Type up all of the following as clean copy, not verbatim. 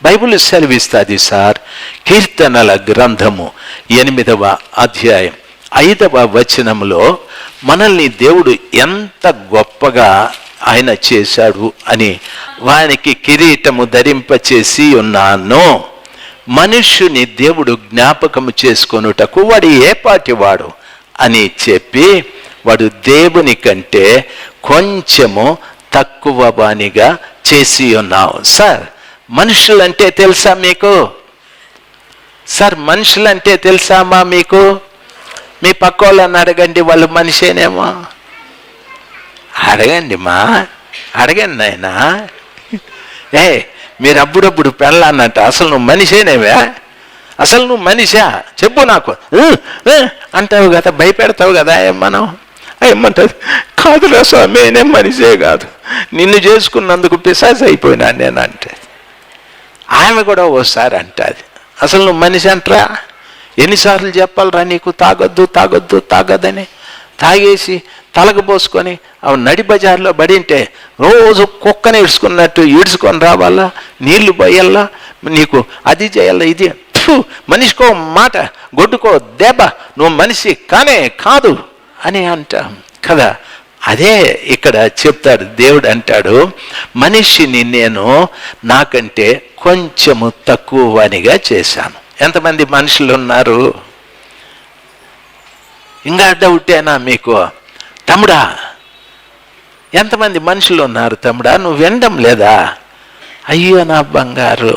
Bible సెలవిస్తుంది sir. కీర్తనల గ్రంథము 8వ అధ్యాయం 5వ వచనంలో మనల్ని దేవుడు ఎంత గొప్పగా ఆయన చేశాడు అని, వానికి కిరీటము ధరింపచేసి ఉన్నాను. మనుష్యుని దేవుడు జ్ఞాపకము చేసుకొనుటకు వాడు ఏపాటివాడు అని చెప్పి, వాడు దేవుని కంటే కొంచెము తక్కువ వానిగా చేసి ఉన్నావు. సార్ మనుషులంటే తెలుసా మీకు? సార్ మనుషులంటే తెలుసామా మీకు? మీ పక్క వాళ్ళని అడగండి, వాళ్ళు మనిషేనేమో. అడగండి మా, అడగండి నాయన. మీరు అప్పుడప్పుడు పెళ్ళాన్నట్టు అసలు నువ్వు మనిషేనేవా? అసలు నువ్వు మనిషా చెప్పు నాకు అంటావు కదా, భయపెడతావు కదా. మనం ఏమంటుంది, కాదురా స్వామి నేను మనిషే కాదు, నిన్ను చేసుకున్నందుకు పిశాచి అయిపోయినా నేను అంటే. ఆమె కూడా ఓసారి అంటుంది, అసలు నువ్వు మనిషి అంటరా? ఎన్నిసార్లు చెప్పాలరా నీకు తాగొద్దు తాగొద్దు తాగొద్దని? తాగేసి తలకు పోసుకొని అవి నడి బజార్లో పడింటే రోజు కుక్కని ఈడ్చుకున్నట్టు ఈడ్చుకొని రావాలా, నీళ్లు పోయాలా, నీకు అది చేయాలా, ఇది మనిషికో మాట, గొడ్డుకో దెబ్బ, నువ్వు మనిషి కానే కాదు అని అంటాం కదా. అదే ఇక్కడ చెప్తాడు దేవుడు, అంటాడు మనిషిని నేను నాకంటే కొంచెము తక్కువ వానిగా చేశాను. ఎంతమంది మనుషులు ఉన్నారు? ఇంకా డౌటేనా మీకు? తమ్ముడా ఎంతమంది మనుషులు ఉన్నారు తమ్ముడా? నువ్వు వినడం లేదా? అయ్యో నా బంగారు,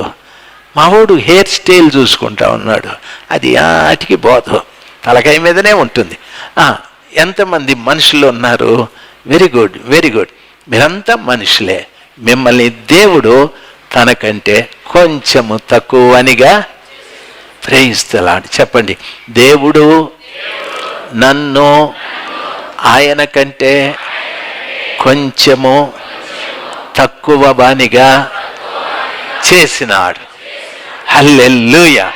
మావాడు హెయిర్ స్టైల్ చూసుకుంటా ఉన్నాడు, అది ఆటికి పోదు, తలకాయ మీదనే ఉంటుంది. ఎంతమంది మనుషులు ఉన్నారు? వెరీ గుడ్ వెరీ గుడ్, మీరంతా మనుషులే. మిమ్మల్ని దేవుడు తనకంటే కొంచెము తక్కువనిగా ప్రేయిస్తున్నాడు. చెప్పండి, దేవుడు నన్ను ఆయన కంటే కొంచెము తక్కువ వానిగా చేసినాడు. హల్లెలూయా.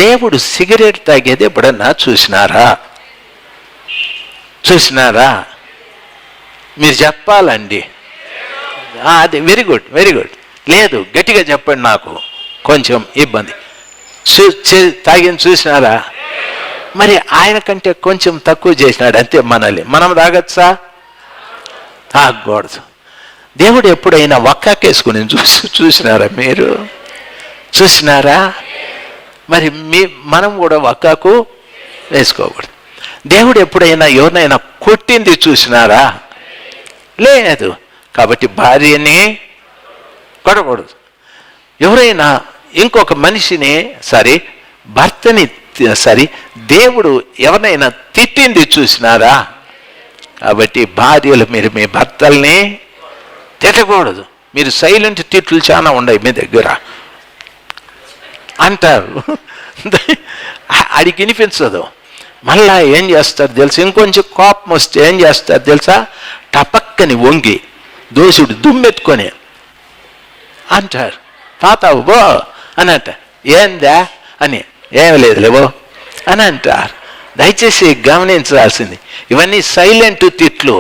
దేవుడు సిగరెట్ తాగేది ఎప్పుడన్నా చూసినారా? చూసినారా? మీరు చెప్పాలండి. అది వెరీ గుడ్ వెరీ గుడ్. లేదు గట్టిగా చెప్పండి, నాకు కొంచెం ఇబ్బంది. తాగిన చూసినారా? మరి ఆయన కంటే కొంచెం తక్కువ చేసినాడు అంతే. మనం తాగచ్చా? తాగకూడదు. దేవుడు ఎప్పుడైనా వక్కాకేసుకుని చూసినారా? మీరు చూసినారా? మరి మనం కూడా వక్కాకు వేసుకోకూడదు. దేవుడు ఎప్పుడైనా ఎవరినైనా కొట్టింది చూసినారా? లేదు. కాబట్టి భార్యని కొట్టకూడదు. ఎవరైనా ఇంకొక మనిషిని భర్తని దేవుడు ఎవరైనా తిట్టింది చూసినారా? కాబట్టి భార్యలు మీరు మీ భర్తల్ని తిట్టకూడదు. మీరు సైలెంట్ తిట్లు చాలా ఉన్నాయి మీ దగ్గర అంటారు, అడిగి వినిపించదు. మళ్ళా ఏం చేస్తారు తెలుసా? ఇంకొంచెం కోపం వస్తే ఏం చేస్తారు తెలుసా? టపక్కని వంగి దోషుడు దుమ్మెత్తుకొని అంటారు, తాత బో అని అంట. ఏందా అని, ఏం లేదు లేవో అని అంటారు. దయచేసి గమనించాల్సింది, ఇవన్నీ సైలెంట్ తిట్లు.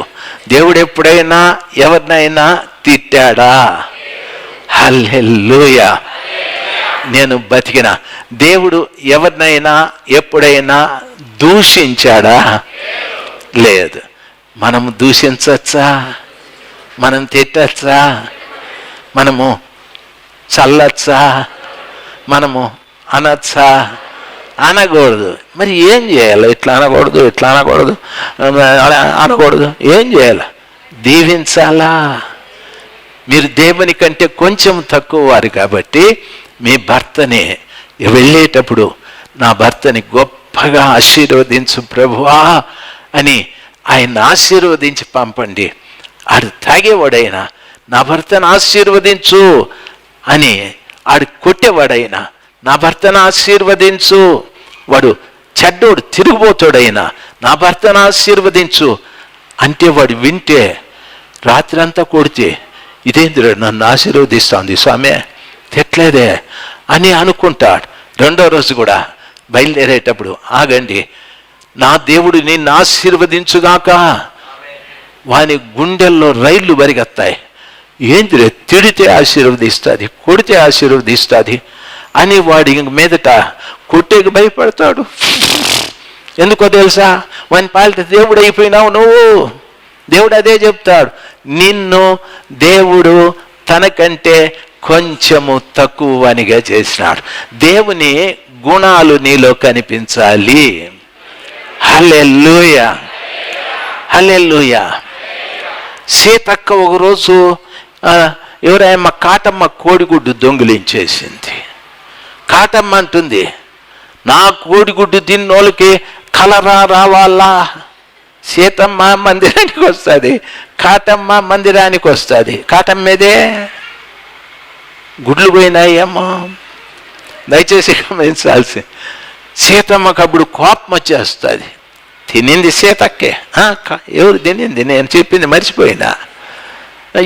దేవుడు ఎప్పుడైనా ఎవరినైనా తిట్టాడా? హల్లెలూయా. నేను బతికిన దేవుడు ఎవరినైనా ఎప్పుడైనా దూషించాడా? లేదు. మనము దూషించచ్చా? మనం తిట్టచ్చా? మనము చల్లచ్చా? మనము అనొచ్చా? అనకూడదు. మరి ఏం చేయాలి? ఇట్లా అనకూడదు, ఇట్లా అనకూడదు, అనకూడదు. ఏం చేయాలి? దీవించాలా? మీరు దేవుని కంటే కొంచెం తక్కువ వారు కాబట్టి మీ భర్తని వెళ్ళేటప్పుడు, నా భర్తని గొప్పగా ఆశీర్వదించు ప్రభువా అని ఆయన ఆశీర్వదించి పంపండి. ఆడు తాగేవాడైనా నా భర్తను ఆశీర్వదించు అని, ఆడు కొట్టేవాడైనా నా భర్తను ఆశీర్వదించు, వాడు చెడ్డోడు తిరిగిపోతాడైనా నా భర్తను ఆశీర్వదించు అంటే వాడు వింటే రాత్రి అంతా కొడితే, ఇదేంద్ర నన్ను ఆశీర్వదిస్తోంది స్వామి, తిట్లేదే అని అనుకుంటాడు. రెండో రోజు కూడా బయలుదేరేటప్పుడు, ఆగండి నా దేవుడు నిన్ను ఆశీర్వదించుగాక. వాని గుండెల్లో రైళ్లు పరిగెత్తాయి. ఏంటి తిడితే ఆశీర్వదిస్తుంది, కొడితే ఆశీర్వదిస్తుంది అని వాడి ఇంక మీదట కొట్టేకి భయపడతాడు. ఎందుకో తెలుసా? వాని పాలిట దేవుడు అయిపోయినావు నువ్వు. దేవుడు అదే చెప్తాడు, నిన్ను దేవుడు తనకంటే కొంచెము తక్కువనిగా చేసినాడు. దేవుని గుణాలు నీలో కనిపించాలి. హల్లెలూయా, హల్లెలూయా. సీతక్క ఒకరోజు ఎవరైనా కాటమ్మ కోడిగుడ్డు దొంగిలించేసింది. కాటమ్మ అంటుంది, నా కోడిగుడ్డు తిన్నోళ్ళకి కలరా రావాలా? సీతమ్మ మందిరానికి వస్తుంది, కాటమ్మ మందిరానికి వస్తుంది. కాటమ్మేదే గుడ్లు పోయినాయేమో. దయచేసి గమనించాల్సి, సీతమ్మకు అప్పుడు కోపం వచ్చేస్తుంది. తినింది సీతక్కే, ఎవరు తినింది నేను చెప్పింది మర్చిపోయినా,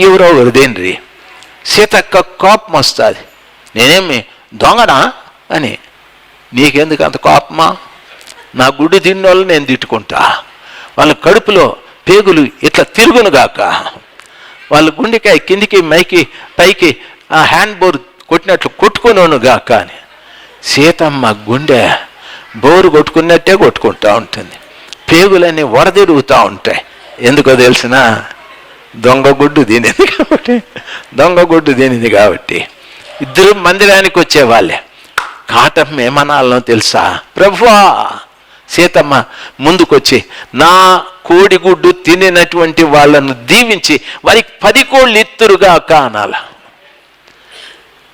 ఎవరో ఎవరు తినరి. సీతక్క కోపం వస్తుంది, నేనేమి దొంగనా అని. నీకెందుకు అంత కోపమా? నా గుడ్డు తిన్నోళ్ళు నేను తిట్టుకుంటా, వాళ్ళ కడుపులో పేగులు ఇట్లా తిరుగునుగాక, వాళ్ళ గుండెకాయ కిందికి పైకి ఆ హ్యాండ్ బోర్ కొట్టినట్లు కొట్టుకున్నానుగాక అని. సీతమ్మ గుండె బోరు కొట్టుకున్నట్టే కొట్టుకుంటూ ఉంటుంది, పేగులన్నీ వడదిరుగుతూ ఉంటాయి. ఎందుకో తెలిసిన? దొంగ గుడ్డు తినింది కాబట్టి. ఇద్దరు మందిరానికి వచ్చేవాళ్ళే. కాటమ్మ ఏమనాలనో తెలుసా? ప్రభువా, సీతమ్మ ముందుకొచ్చి నా కోడిగుడ్డు తినినటువంటి వాళ్ళను దీవించి వారికి 10 కోళ్ళు ఇత్తురుగాక అనాల.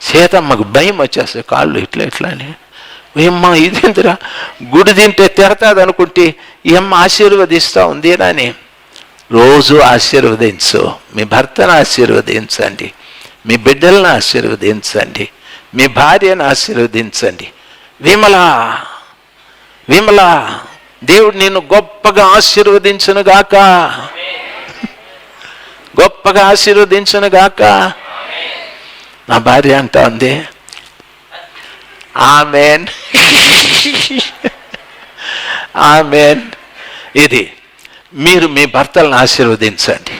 సీతమ్మకు భయం వచ్చేస్తాయి, కాళ్ళు ఇట్లా అని. ఏమ్మా ఇదేందిరా, గుడి తింటే తిడతాది అనుకుంటే ఈ అమ్మ ఆశీర్వదిస్తూ ఉంది అని. రోజు ఆశీర్వదించు, మీ భర్తను ఆశీర్వదించండి, మీ బిడ్డలను ఆశీర్వదించండి, మీ భార్యను ఆశీర్వదించండి. విమల దేవుడు నిన్ను గొప్పగా ఆశీర్వదించునుగాక, గొప్పగా ఆశీర్వదించునుగాక. నా భార్య అంటా ఉంది, ఆమేన్ ఆమేన్. ఇది మీరు మీ భర్తలను ఆశీర్వదించండి.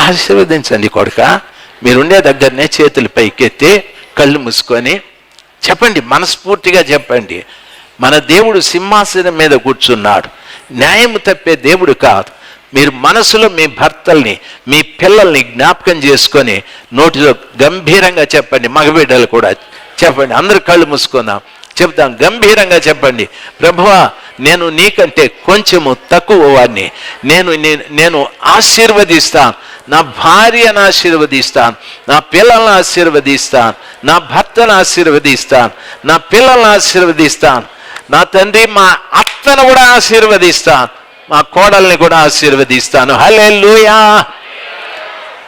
ఆశీర్వదించండి కొడుక. మీరుండే దగ్గరనే చేతులు పైకెత్తి కళ్ళు మూసుకొని చెప్పండి, మనస్ఫూర్తిగా చెప్పండి. మన దేవుడు సింహాసనం మీద కూర్చున్నాడు, న్యాయం తప్పే దేవుడు కాదు. మీరు మనసులో మీ భర్తల్ని, మీ పిల్లల్ని జ్ఞాపకం చేసుకొని నోటిలో గంభీరంగా చెప్పండి. మగబిడ్డలు కూడా చెప్పండి. అందరూ కళ్ళు మూసుకుందాం, చెప్తాం. గంభీరంగా చెప్పండి, ప్రభువా నేను నీకంటే కొంచెము తక్కువ వాడిని, నేను ఆశీర్వదిస్తాను. నా భార్యను ఆశీర్వదిస్తాను, నా పిల్లలను ఆశీర్వదిస్తాను, నా భర్తను ఆశీర్వదిస్తాను, నా పిల్లలను ఆశీర్వదిస్తాను, నా తండ్రి మా అత్తను కూడా ఆశీర్వదిస్తాను, మా కోడల్ని కూడా ఆశీర్వదిస్తాను. హల్లెలూయా,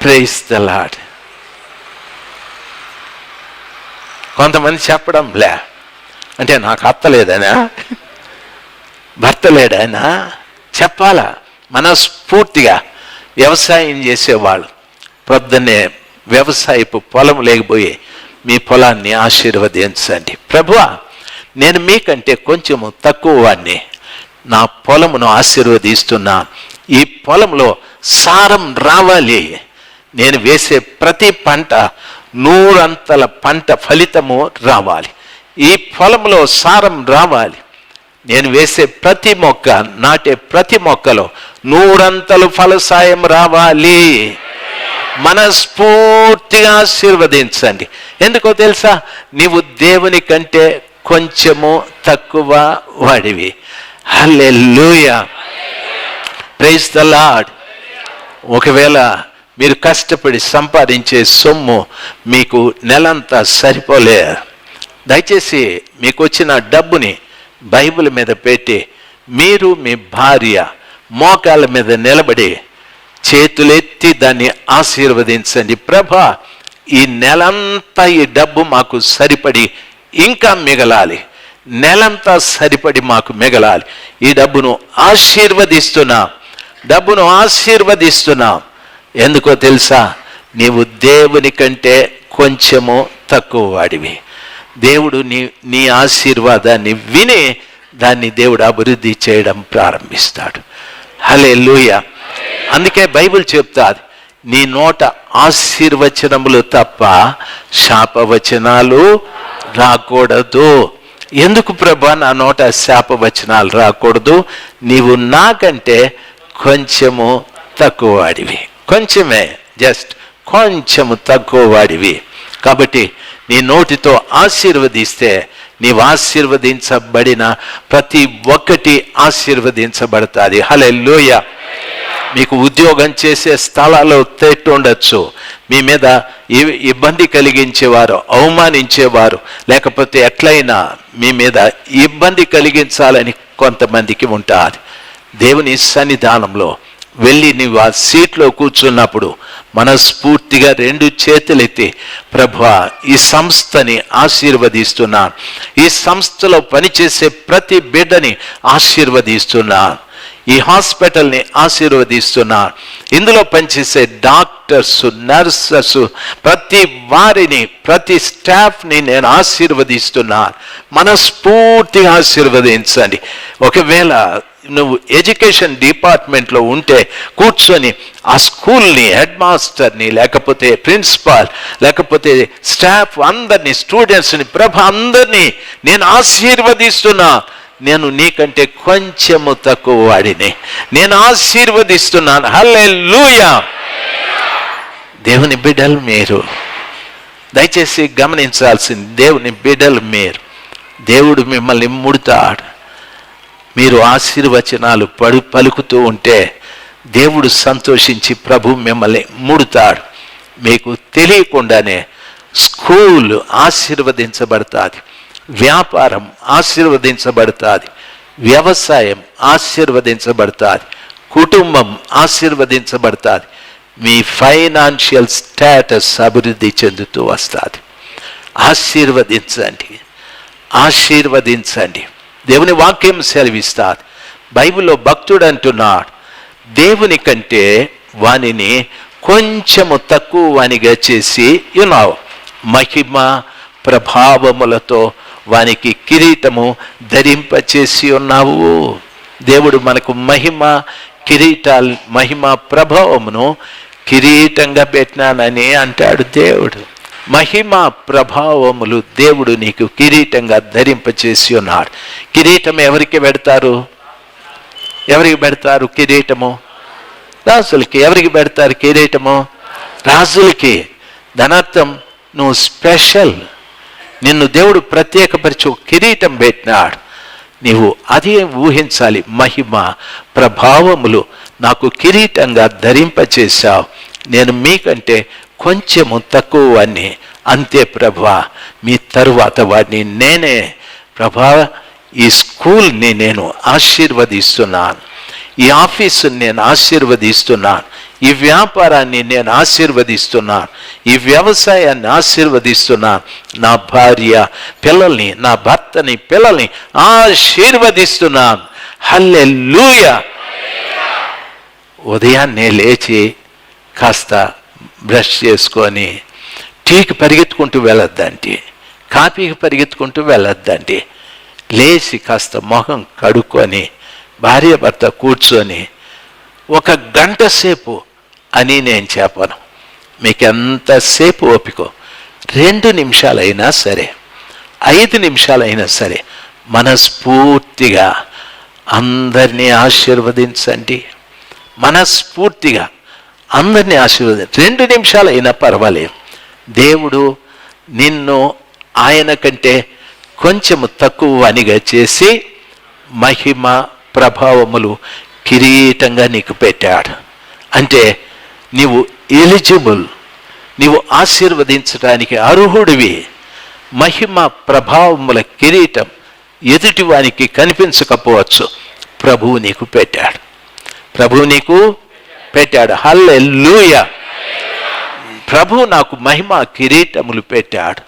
ప్రైజ్ ది లార్డ్. కొంతమంది చెప్పడం లే అంటే నాకు అత్త లేదనా, భర్త లేడైనా చెప్పాలా. మనస్ఫూర్తిగా వ్యవసాయం చేసేవాళ్ళు పొద్దున్నే వ్యవసాయపు పొలం లేకపోయి మీ పొలాన్ని ఆశీర్వదించండి. ప్రభువా నేను మీకంటే కొంచెము తక్కువ వాడిని, నా పొలమును ఆశీర్వదిస్తున్నాను. ఈ పొలంలో సారం రావాలి, నేను వేసే ప్రతి పంట 100 అంతల పంట ఫలితము రావాలి. ఈ పొలంలో సారం రావాలి, నేను వేసే ప్రతి మొక్క, నాటే ప్రతి మొక్కలో 100 అంతలు ఫలసాయం రావాలి. మనస్ఫూర్తిగా ఆశీర్వదించండి. ఎందుకో తెలుసా? నీవు దేవుని కంటే కొంచెము తక్కువ వాడివి. హల్లెలూయా, ప్రైజ్ ది లార్డ్. ఒకవేళ మీరు కష్టపడి సంపాదించే సొమ్ము మీకు నెలంతా సరిపోలే, దయచేసి మీకు వచ్చిన డబ్బుని బైబిల్ మీద పెట్టి మీరు మీ భార్య మోకాళ్ళ మీద నిలబడి చేతులెత్తి దాన్ని ఆశీర్వదించండి. ప్రభా ఈ నెలంతా ఈ డబ్బు మాకు సరిపడి ఇంకా మిగలాలి, నెలంతా సరిపడి మాకు మిగలాలి. ఈ డబ్బును ఆశీర్వదిస్తున్నాం. ఎందుకో తెలుసా? నీవు దేవుని కంటే కొంచెము తక్కువ వాడివి. దేవుడు నీ ఆశీర్వాదాన్ని విని దాన్ని దేవుడు అభివృద్ధి చేయడం ప్రారంభిస్తాడు. హల్లెలూయా. అందుకే బైబిల్ చెప్తాది, నీ నోట ఆశీర్వచనములు తప్ప శాపవచనాలు రాకూడదు. ఎందుకు ప్రభా నా నోట శాపవచనాలు రాకూడదు? నీవు నాకంటే కొంచెము తక్కువ వాడివి, కొంచెమే, జస్ట్ కొంచెము తక్కువ వాడివి. కాబట్టి నీ నోటితో ఆశీర్వదిస్తే నీవు ఆశీర్వదించబడిన ప్రతి ఒక్కటి ఆశీర్వదించబడతాది. హల్లెలూయా. మీకు ఉద్యోగం చేసే స్థలాల్లో తెట్టు ఉండొచ్చు, మీ మీద ఇబ్బంది కలిగించేవారు, అవమానించేవారు, లేకపోతే ఎట్లయినా మీ మీద ఇబ్బంది కలిగించాలని కొంతమందికి ఉంటుంది. దేవుని సన్నిధానంలో వెళ్ళి నీవు ఆ సీట్లో కూర్చున్నప్పుడు మనస్ఫూర్తిగా 2 చేతులెత్తి, ప్రభువా ఈ సంస్థని ఆశీర్వదిస్తున్నాను, ఈ సంస్థలో పనిచేసే ప్రతి బిడ్డని ఆశీర్వదిస్తున్నాను, ఈ హాస్పిటల్ని ఆశీర్వదిస్తున్నాను, ఇందులో పనిచేసే డాక్టర్స్, నర్సెస్, ప్రతి వారిని, ప్రతి స్టాఫ్ని నేను ఆశీర్వదిస్తున్నాను. మనస్ఫూర్తిగా ఆశీర్వదించండి. ఒకవేళ నువ్వు ఎడ్యుకేషన్ డిపార్ట్మెంట్లో ఉంటే కూర్చొని ఆ స్కూల్ని, హెడ్ మాస్టర్ని, లేకపోతే ప్రిన్సిపాల్, లేకపోతే స్టాఫ్ అందరినీ, స్టూడెంట్స్ని, ప్రభ అందరినీ నేను ఆశీర్వదిస్తున్నా. నేను నీకంటే కొంచెము తక్కువ వాడిని, నేను ఆశీర్వదిస్తున్నాను. హల్లెలూయా. దేవుని బిడ్డలు మీరు దయచేసి గమనించాల్సింది, దేవుని బిడ్డలు మీరు, దేవుడు మిమ్మల్ని ముడతాడు. మీరు ఆశీర్వచనాలు పలుకుతూ ఉంటే దేవుడు సంతోషించి ప్రభు మిమ్మల్ని ముడతాడు. మీకు తెలియకుండానే స్కూల్ ఆశీర్వదించబడుతుంది, వ్యాపారం ఆశీర్వదించబడుతుంది, వ్యవసాయం ఆశీర్వదించబడుతుంది, కుటుంబం ఆశీర్వదించబడుతుంది, మీ ఫైనాన్షియల్ స్టేటస్ అభివృద్ధి చెందుతూ వస్తుంది. ఆశీర్వదించండి, ఆశీర్వదించండి. దేవుని వాక్యం సెలవిస్తాడు. బైబిల్లో భక్తుడు అంటున్నాడు, దేవుని కంటే వానిని కొంచెము తక్కువ వానిగా చేసి ఉన్నావు, మహిమ ప్రభావములతో వానికి కిరీటము ధరింపచేసి ఉన్నావు. దేవుడు మనకు మహిమ కిరీటాలు, మహిమ ప్రభావమును కిరీటంగా పెట్టినానని అంటాడు దేవుడు. మహిమ ప్రభావములు దేవుడు నీకు కిరీటంగా ధరింపచేసి ఉన్నాడు. కిరీటం ఎవరికి పెడతారు? ఎవరికి పెడతారు కిరీటము? రాజులకి. ఎవరికి పెడతారు కిరీటము? రాజులకి. దానర్థం నువ్వు స్పెషల్, నిన్ను దేవుడు ప్రత్యేకపరిచి కిరీటం పెట్టినాడు. నీవు అదే ఊహించాలి. మహిమ ప్రభావములు నాకు కిరీటంగా ధరింపచేశావు, నేను మీకంటే కొంచెము తక్కువ వాడిని, అంతే ప్రభువా, మీ తరువాత వాడిని నేనే. ప్రభా, ఈ స్కూల్ని నేను ఆశీర్వదిస్తున్నాను, ఈ ఆఫీసుని నేను ఆశీర్వదిస్తున్నాను, ఈ వ్యాపారాన్ని నేను ఆశీర్వదిస్తున్నాను, ఈ వ్యవసాయాన్ని ఆశీర్వదిస్తున్నాను, నా భార్య పిల్లల్ని, నా భర్తని, పిల్లల్ని ఆశీర్వదిస్తున్నాను. హల్లెలూయా. ఉదయాన్నే లేచి కాస్త బ్రష్ చేసుకొని టీకి పరిగెత్తుకుంటూ వెళ్ళొద్దండి, కాఫీకి పరిగెత్తుకుంటూ వెళ్ళొద్దండి. లేచి కాస్త మొహం కడుక్కొని భార్య భర్త కూర్చొని 1 గంట సేపు అని నేను చెప్పను, మీకు ఎంతసేపు ఓపికో, 2 నిమిషాలైనా సరే, 5 నిమిషాలైనా సరే, మనస్ఫూర్తిగా అందరినీ ఆశీర్వదించండి. మనస్ఫూర్తిగా అందరినీ ఆశీర్వదించండి. 2 నిమిషాలైనా పర్వాలేదు. దేవుడు నిన్ను ఆయన కంటే కొంచెము తక్కువ అనిగా చేసి మహిమ ప్రభావములు కిరీటంగా నీకు పెట్టాడు. అంటే నీవు ఎలిజిబుల్, నీవు ఆశీర్వదించడానికి అర్హుడివి. మహిమ ప్రభావముల కిరీటం ఎదుటి వానికి కనిపించకపోవచ్చు, ప్రభువు నీకు పెట్టాడు, ప్రభువు నీకు పెట్టాడు. హల్లెలూయా. ప్రభు నాకు మహిమ కిరీటములు పెట్టాడు.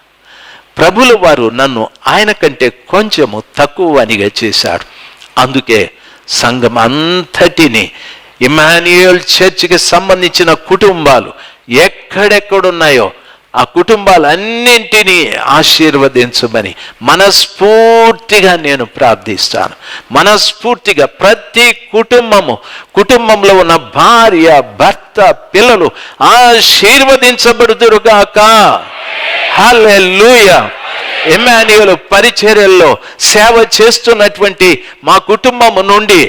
ప్రభుల వారు నన్ను ఆయన కంటే కొంచెము తక్కువ అనిగా చేశాడు. అందుకే సంఘం అంతటిని, ఇమ్మాన్యుయేల్ చర్చికి సంబంధించిన కుటుంబాలు ఎక్కడెక్కడున్నాయో ఆ కుటుంబాలన్నింటినీ ఆశీర్వదించమని మనస్ఫూర్తిగా నేను ప్రార్థిస్తాను. మనస్ఫూర్తిగా ప్రతి కుటుంబంలో ఉన్న భార్య, భర్త, పిల్లలు ఆశీర్వదించబడుదురుగాక. హల్లెలూయా. ఇమ్మాన్యుయేలు పరిచర్యల్లో సేవ చేస్తున్నటువంటి మా కుటుంబం నుండి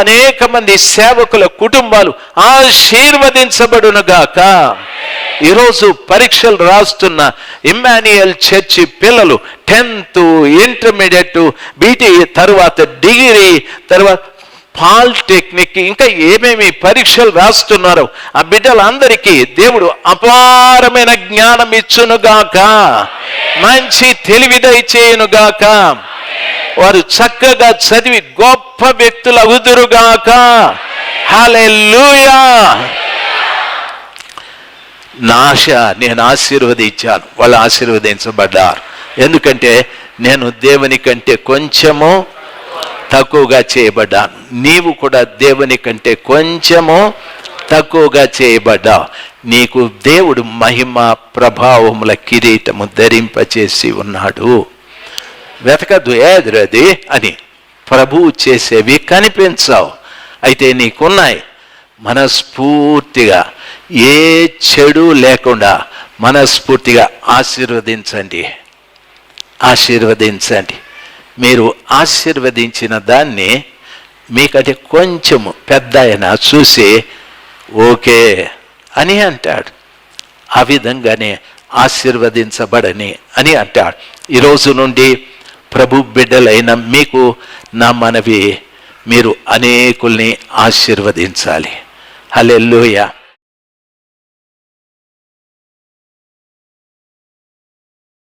అనేక మంది సేవకుల కుటుంబాలు ఆశీర్వదించబడునుగాక. ఈరోజు పరీక్షలు రాస్తున్న ఇమ్మాన్యుయేల్ చర్చి పిల్లలు 10th, ఇంటర్మీడియట్, బీటీ, తర్వాత డిగ్రీ, తర్వాత పాలిటెక్నిక్, ఇంకా ఏమేమి పరీక్షలు రాస్తున్నారో ఆ బిడ్డలందరికీ దేవుడు అపారమైన జ్ఞానం ఇచ్చునుగాక, మంచి తెలివి దయచేయునుగాక, వారు చక్కగా చదివి గొప్ప వ్యక్తులు అవుదురుగాక. హల్లెలూయా. నా ఆశ, నేను ఆశీర్వదించాను, వాళ్ళు ఆశీర్వదించబడ్డారు. ఎందుకంటే నేను దేవుని కంటే కొంచెము తక్కువగా చేయబడ్డాను. నీవు కూడా దేవుని కంటే కొంచెము తక్కువగా చేయబడ్డావు. నీకు దేవుడు మహిమ ప్రభావముల కిరీటము ధరింపచేసి ఉన్నాడు. వెతకద్దు ఏదిరది అని, ప్రభువు చేసేవి కనిపించవు, అయితే నీకున్నాయి. మనస్ఫూర్తిగా ఏ చెడు లేకుండా మనస్ఫూర్తిగా ఆశీర్వదించండి. మీరు ఆశీర్వదించిన దాన్ని మీకంటే కొంచెము పెద్ద అయినా చూసి ఓకే అని అంటాడు. ఆ విధంగానే ఆశీర్వదించబడని అని అంటాడు. ఈరోజు నుండి ప్రభు బిడ్డలైన మీకు నా మనవి, మీరు అనేకుల్ని ఆశీర్వదించాలి. హల్లెలూయా.